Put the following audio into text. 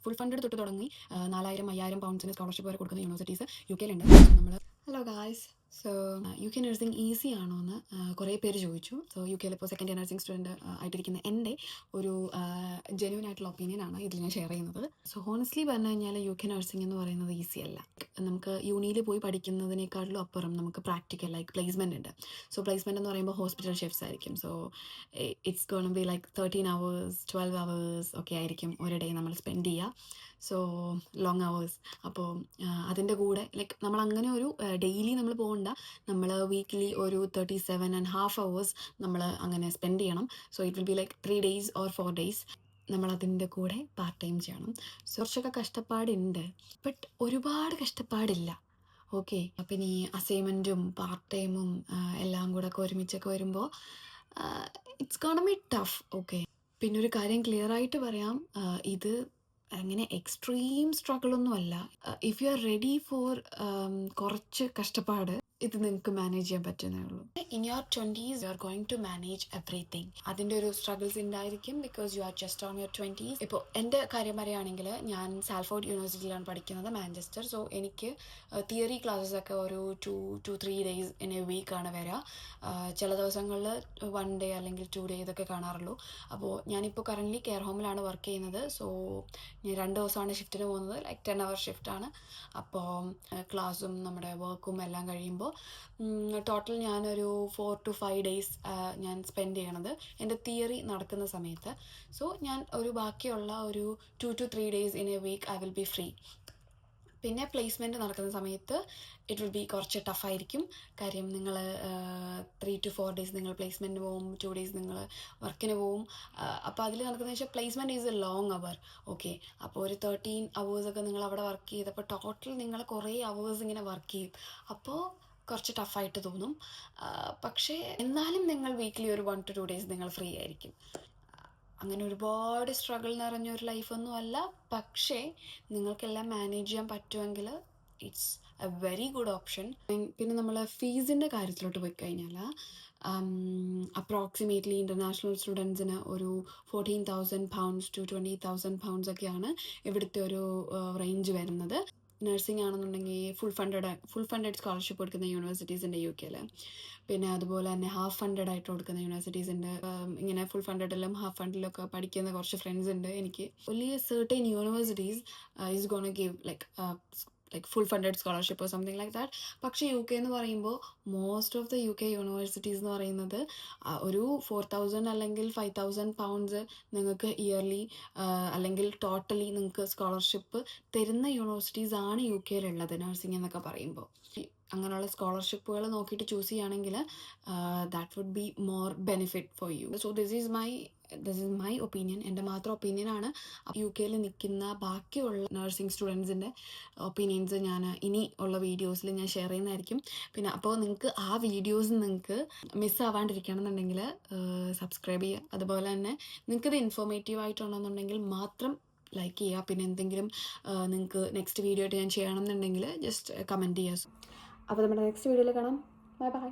Full funded തൊട്ട് തുടങ്ങി 4,000-5,000 പൗണ്ട്സിന് scholarship വരെ കൊടുക്കുന്ന യൂണിവേഴ്സിറ്റീസ് യു കെയിലുണ്ട്. നമ്മൾ hello guys, so U K nursing easy ആണോ എന്ന് കുറേ പേര് ചോദിച്ചു. സോ യു കെയിൽ ഇപ്പോൾ സെക്കൻഡ് ഇയർ നഴ്സിംഗ് സ്റ്റുഡൻറ്റ് ആയിട്ടിരിക്കുന്ന എൻ്റെ ഒരു ജെന്യൂൻ ആയിട്ടുള്ള ഒപ്പീനിയനാണ് ഇതിൽ ഞാൻ ഷെയർ ചെയ്യുന്നത്. സോ ഹോണസ്റ്റ്ലി പറഞ്ഞു കഴിഞ്ഞാൽ യു കെ നഴ്സിംഗ് എന്ന് പറയുന്നത് ഈസി അല്ല. നമുക്ക് യൂണിയിൽ പോയി പഠിക്കുന്നതിനേക്കാളും അപ്പുറം നമുക്ക് പ്രാക്ടിക്കൽ ലൈക്ക് പ്ലേസ്മെൻ്റ് ഉണ്ട്. സോ പ്ലേസ്മെൻ്റ് എന്ന് പറയുമ്പോൾ ഹോസ്പിറ്റൽ ഷിഫ്റ്റ്സ് ആയിരിക്കും. So it's gonna be like 13 hours 12 hours ഒക്കെ ആയിരിക്കും ഒരു ഡേ നമ്മൾ സ്പെൻഡ് ചെയ്യുക. So long hours. അപ്പോൾ അതിൻ്റെ കൂടെ ലൈക്ക് നമ്മൾ അങ്ങനെ ഒരു ഡെയിലി നമ്മൾ പോകണ്ട, നമ്മൾ വീക്ക്ലി ഒരു 37.5 hours നമ്മൾ അങ്ങനെ സ്പെൻഡ് ചെയ്യണം. So it will be like 3 days or 4 days നമ്മളതിൻ്റെ കൂടെ പാർട്ട് ടൈം ചെയ്യണം. സോ കുറച്ചൊക്കെ കഷ്ടപ്പാടുണ്ട്, ബട്ട് ഒരുപാട് കഷ്ടപ്പാടില്ല. ഓക്കെ, അപ്പം ഈ അസൈൻമെൻറ്റും പാർട്ട് ടൈമും എല്ലാം കൂടെ ഒക്കെ ഒരുമിച്ചൊക്കെ വരുമ്പോൾ it's gonna B tough. Okay, പിന്നെ ഒരു കാര്യം ക്ലിയർ ആയിട്ട് പറയാം, ഇത് അങ്ങനെ എക്സ്ട്രീം സ്ട്രഗിളൊന്നും അല്ല. If you are ready for കുറച്ച് കഷ്ടപ്പാട്, ഇത് നിങ്ങൾക്ക് മാനേജ് ചെയ്യാൻ പറ്റുന്നേ ഉള്ളൂ. In your 20s you are going to manage everything. അതിൻ്റെ ഒരു സ്ട്രഗിൾസ് ഉണ്ടായിരിക്കും because you are just on your 20s. ഇപ്പോൾ എൻ്റെ കാര്യം പറയുകയാണെങ്കിൽ ഞാൻ സാൽഫോർഡ് യൂണിവേഴ്സിറ്റിയിലാണ് പഠിക്കുന്നത്, മാഞ്ചസ്റ്റർ. സോ എനിക്ക് തിയറി ക്ലാസ്സസ് ഒക്കെ ഒരു 2-3 days ഇൻ എ വീക്കാണ് വരിക. ചില ദിവസങ്ങളിൽ 1 day അല്ലെങ്കിൽ 2 day ഇതൊക്കെ കാണാറുള്ളൂ. അപ്പോൾ ഞാനിപ്പോൾ കറൻ്റ്ലി കെയർ ഹോമിലാണ് വർക്ക് ചെയ്യുന്നത്. സോ ഞാൻ 2 ദിവസമാണ് ഷിഫ്റ്റിന് പോകുന്നത്, ലൈക്ക് 10 hour ഷിഫ്റ്റാണ്. അപ്പോൾ ക്ലാസ്സും നമ്മുടെ വർക്കും എല്ലാം കഴിയുമ്പോൾ ടോട്ടൽ ഞാനൊരു 4 to 5 days ഞാൻ സ്പെൻഡ് ചെയ്യണത് എൻ്റെ തിയറി നടക്കുന്ന സമയത്ത്. സോ ഞാൻ ഒരു ബാക്കിയുള്ള ഒരു 2 to 3 days in a week I will be free. പിന്നെ പ്ലേസ്മെൻറ്റ് നടക്കുന്ന സമയത്ത് ഇറ്റ് വിൽ ബി കുറച്ച് ടഫായിരിക്കും. കാര്യം നിങ്ങൾ 3 to 4 days നിങ്ങൾ പ്ലേസ്മെൻറ്റ് പോവും, 2 days നിങ്ങൾ വർക്കിന് പോവും. അപ്പോൾ അതിൽ നടക്കുന്നത് വെച്ചാൽ placement is a long hour. Okay, അപ്പോൾ ഒരു 13 hours ഒക്കെ നിങ്ങൾ അവിടെ വർക്ക് ചെയ്തപ്പോൾ ടോട്ടൽ നിങ്ങൾ കുറേ അവേഴ്സ് ഇങ്ങനെ വർക്ക് ചെയ്യും. അപ്പോൾ കുറച്ച് ടഫായിട്ട് തോന്നും. പക്ഷേ എന്നാലും നിങ്ങൾ വീക്ക്ലി ഒരു 1 to 2 days നിങ്ങൾ ഫ്രീ ആയിരിക്കും. അങ്ങനെ ഒരുപാട് സ്ട്രഗിൾ നിറഞ്ഞൊരു ലൈഫൊന്നും അല്ല, പക്ഷേ നിങ്ങൾക്കെല്ലാം മാനേജ് ചെയ്യാൻ പറ്റുമെങ്കിൽ it's A very good option. പിന്നെ നമ്മൾ ഫീസിൻ്റെ കാര്യത്തിലോട്ട് പോയി കഴിഞ്ഞാൽ അപ്രോക്സിമേറ്റ്ലി ഇൻ്റർനാഷണൽ സ്റ്റുഡൻസിന് ഒരു 14,000 pounds to 20,000 pounds ഒക്കെയാണ് ഇവിടുത്തെ ഒരു റേഞ്ച് വരുന്നത്. നഴ്സിംഗ് ആണെന്നുണ്ടെങ്കിൽ ഫുൾ ഫണ്ടഡ് സ്കോളർഷിപ്പ് കൊടുക്കുന്ന യൂണിവേഴ്സിറ്റീസ് ഉണ്ട് യു കെയിൽ. പിന്നെ അതുപോലെ തന്നെ ഹാഫ് ഫണ്ടഡ് ആയിട്ട് കൊടുക്കുന്ന യൂണിവേഴ്സിറ്റീസ് ഉണ്ട്. ഇങ്ങനെ ഫുൾ ഫണ്ടഡിലും ഹാഫ് ഫണ്ടിലൊക്കെ പഠിക്കുന്ന കുറച്ച് ഫ്രണ്ട്സ് ഉണ്ട് എനിക്ക്. Only a certain universities is gonna give like full funded scholarship or something like that. പക്ഷേ യു കെ എന്ന് പറയുമ്പോൾ most of the U K universities എന്ന് പറയുന്നത് ഒരു 4,000 അല്ലെങ്കിൽ 5,000 pounds നിങ്ങൾക്ക് ഇയർലി അല്ലെങ്കിൽ ടോട്ടലി നിങ്ങൾക്ക് സ്കോളർഷിപ്പ് തരുന്ന യൂണിവേഴ്സിറ്റീസ് ആണ് യു കെയിലുള്ളത് നഴ്സിംഗ് എന്നൊക്കെ പറയുമ്പോൾ. അങ്ങനെയുള്ള സ്കോളർഷിപ്പുകൾ നോക്കിയിട്ട് ചൂസ് ചെയ്യുകയാണെങ്കിൽ that would be more benefit for you. So this is my opinion, എൻ്റെ മാത്രം ഒപ്പീനിയനാണ്. യു കെയിൽ നിൽക്കുന്ന ബാക്കിയുള്ള നഴ്സിംഗ് സ്റ്റുഡൻസിൻ്റെ ഒപ്പീനിയൻസ് ഞാൻ ഇനി ഉള്ള വീഡിയോസിൽ ഞാൻ ഷെയർ ചെയ്യുന്നതായിരിക്കും. പിന്നെ അപ്പോൾ നിങ്ങൾക്ക് ആ വീഡിയോസ് നിങ്ങൾക്ക് മിസ്സാവാണ്ടിരിക്കണം എന്നുണ്ടെങ്കിൽ സബ്സ്ക്രൈബ് ചെയ്യുക. അതുപോലെ തന്നെ നിങ്ങൾക്കിത് ഇൻഫോർമേറ്റീവ് ആയിട്ടുണ്ടെന്നുണ്ടെങ്കിൽ മാത്രം ലൈക്ക് ചെയ്യുക. പിന്നെ എന്തെങ്കിലും നിങ്ങൾക്ക് നെക്സ്റ്റ് വീഡിയോ ആയിട്ട് ഞാൻ ചെയ്യണം എന്നുണ്ടെങ്കിൽ ജസ്റ്റ് കമൻറ്റ് ചെയ്യുക. അപ്പോൾ നമ്മുടെ നെക്സ്റ്റ് വീഡിയോയിൽ കാണാം. Bye bye.